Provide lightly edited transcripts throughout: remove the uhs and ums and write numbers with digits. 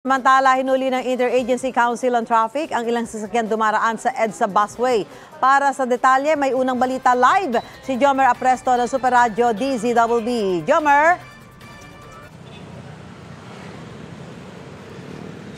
Samantala, hinuli ng Interagency Council on Traffic ang ilang sasakyan dumaraan sa EDSA busway. Para sa detalye, may unang balita live si Jomer Apresto ng Super Radio DZBB. Jomer!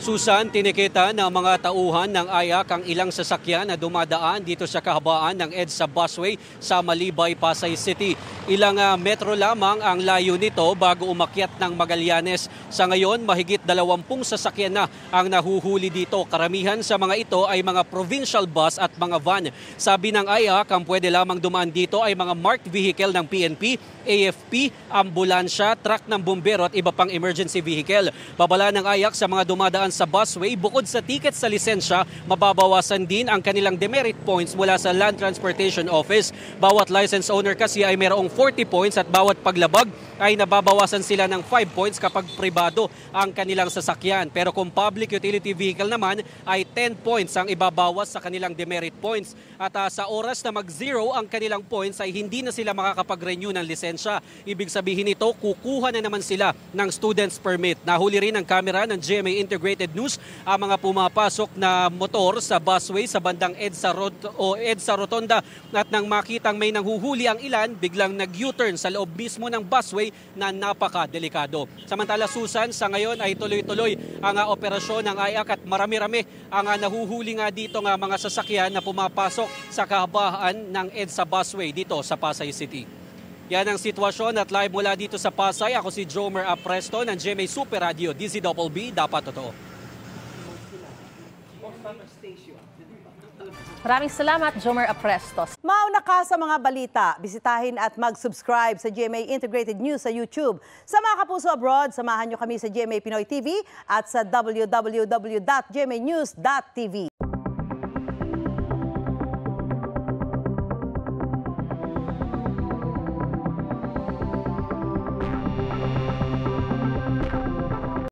Susan, tinikita ng mga tauhan ng AYAC ang ilang sasakyan na dumadaan dito sa kahabaan ng EDSA busway sa Malibay, Pasay City. Ilang metro lamang ang layo nito bago umakyat ng Magallanes. Sa ngayon, mahigit 20 sasakyan na ang nahuhuli dito. Karamihan sa mga ito ay mga provincial bus at mga van. Sabi ng AYAC, ang pwede lamang dumaan dito ay mga marked vehicle ng PNP, AFP, ambulansya, truck ng bumbero at iba pang emergency vehicle. Babala ng AYAC sa mga dumadaan sa busway, bukod sa ticket sa lisensya, mababawasan din ang kanilang demerit points mula sa Land Transportation Office. Bawat license owner kasi ay mayroong 40 points at bawat paglabag ay nababawasan sila ng 5 points kapag pribado ang kanilang sasakyan. Pero kung public utility vehicle naman ay 10 points ang ibabawas sa kanilang demerit points. At sa oras na mag-zero ang kanilang points ay hindi na sila makakapag-renew ng lisensya. Ibig sabihin nito, kukuha na naman sila ng student's permit. Nahuli rin ng kamera ng GMA Integrated News ang mga pumapasok na motor sa busway sa bandang EDSA Rotonda at nang makitang may nanghuhuli ang ilan, biglang nag-U-turn sa loob mismo ng busway na napaka-delikado. Samantala, Susan, sa ngayon ay tuloy-tuloy ang operasyon ng AYAC at marami-rami ang nahuhuli nga dito nga mga sasakyan na pumapasok sa kahabaan ng EDSA busway dito sa Pasay City. Yan ang sitwasyon at live mula dito sa Pasay. Ako si Jomer Apresto ng GMA Super Radio DZBB, dapat totoo. Maraming salamat, Jomer Apresto. Mauna ka sa mga balita. Bisitahin at mag-subscribe sa GMA Integrated News sa YouTube. Sa mga kapuso abroad, samahan nyo kami sa GMA Pinoy TV at sa www.gmanews.tv.